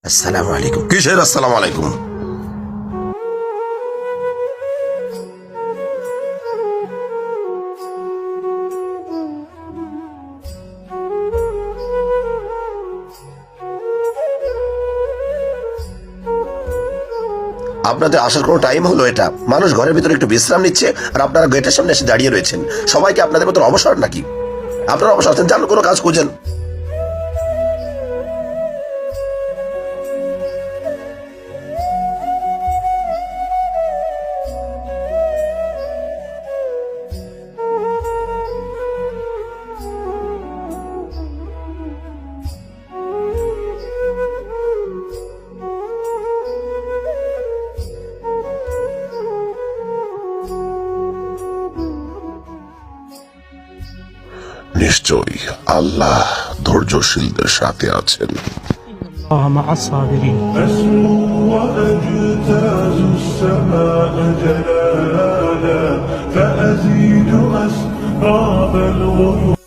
আসসালামু আলাইকুম। কিসের আসসালামু আলাইকুম? আপনাদের আসার কোনো টাইম হলো এটা? মানুষ ঘরের ভিতরে একটু বিশ্রাম নিচ্ছে আর আপনারা গেটের সামনে এসে দাঁড়িয়ে রয়েছেন। সবাইকে আপনাদের মতো অবসর নাকি? আপনারা অবসর আছেন, যান কোনো কাজ খুঁজেন। নিশ্চয়ই আল্লাহ ধৈর্যশীলদের সাথে আছেন। الله مع الصابرين. أسمو وأجتاز السماء جلالا فأزيد أسراب الغيوم.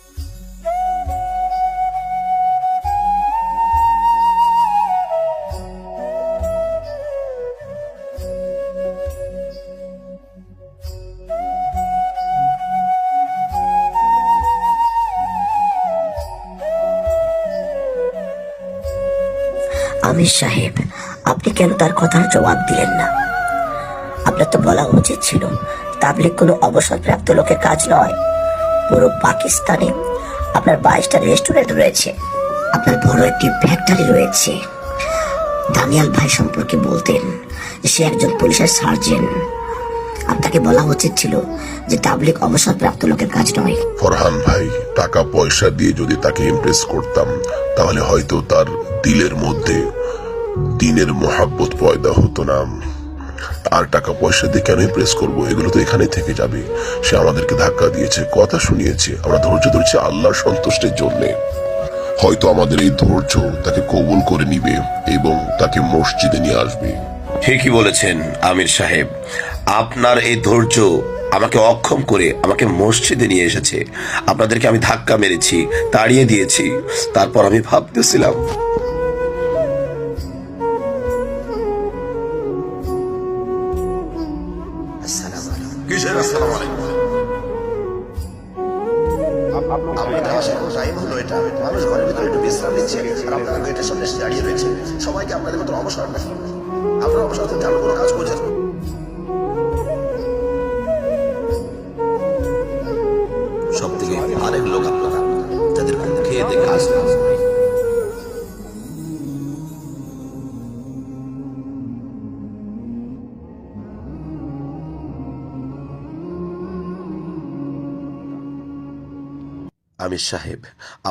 আমির সাহেব, আপনি কেন তার কথার জবাব দিলেন না? আপনার তো বলা উচিত ছিল তাবলিগ কোনো অবসরপ্রাপ্ত লোকের কাজ নয়। পুরো পাকিস্তানে আপনার 22টা রেস্টুরেন্ট রয়েছে, আপনার বড় একটি ফ্যাক্টরি রয়েছে। দানিয়াল ভাই সম্পর্কে বলতেন সে একজন পুলিশের সার্জেন্ট। আপনাকে বলা উচিত ছিল যে তাবলিগ অবসরপ্রাপ্ত লোকের কাজ নয়। ফরহান ভাই, টাকা পয়সা দিয়ে যদি তাকে ইমপ্রেস করতাম তাহলে হয়তো তার দিলের মধ্যে দিনের মোহাব্বত পয়দা হতো না। আর টাকা পয়সা দিয়ে কেন ইমপ্রেস করবো? এগুলো তো এখানেই থেকে যাবে। সে আমাদেরকে ধাক্কা দিয়েছে, কথা শুনিয়েছে, আমরা ধৈর্য ধরেছি আল্লাহর সন্তুষ্টির জন্যে। হয়তো আমাদের এই ধৈর্য তাকে কবুল করে নিবে এবং তাকে মসজিদে নিয়ে আসবে। ঠিকই বলেছেন আমির সাহেব, আপনার এই ধৈর্য আমাকে অক্ষম করে আমাকে মসজিদে নিয়ে এসেছে। আপনাদেরকে আমি ধাক্কা মেরেছি, তাড়িয়ে দিয়েছি, তারপর আমি ভাবতেছিলাম কিসের আসসালামু আলাইকুম? আপনাদের আসার কোনো টাইম হলো এটা? মানুষ ঘরের ভিতরে একটু বিশ্রাম নিচ্ছে আর আপনারা গেটের সামনে এসে দাঁড়িয়ে রয়েছে। সবাইকে আপনাদের মতো অবসর নাকি? আপনারা অবসর আছেন, যান কোনো কাজ খুঁজেন। সব থেকে আরেক লোক আপনারা যাদের ঘুম খেয়ে দিয়ে কাজ না। আমির সাহেব,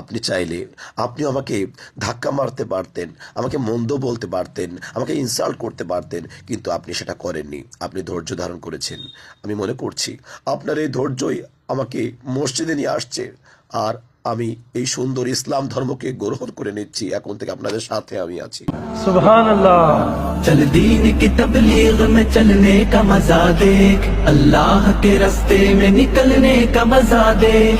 আপনি চাইলে আপনিও আমাকে ধাক্কা মারতে পারতেন, আমাকে মন্দ বলতে পারতেন, আমাকে ইনসাল্ট করতে পারতেন, কিন্তু আপনি সেটা করেননি। আপনি ধৈর্য ধারণ করেছেন। আমি মনে করছি আপনার এই ধৈর্যই আমাকে মসজিদে নিয়ে আসছে, আর আমি এই সুন্দর ইসলাম ধর্মকে গ্রহণ করে নিচ্ছি। এখন থেকে আপনাদের সাথে আমি আছি। सुभान अल्लाह। चल दीन की तबलीग में चलने का मजा देख, अल्लाह के रास्ते में निकलने का मजा देख।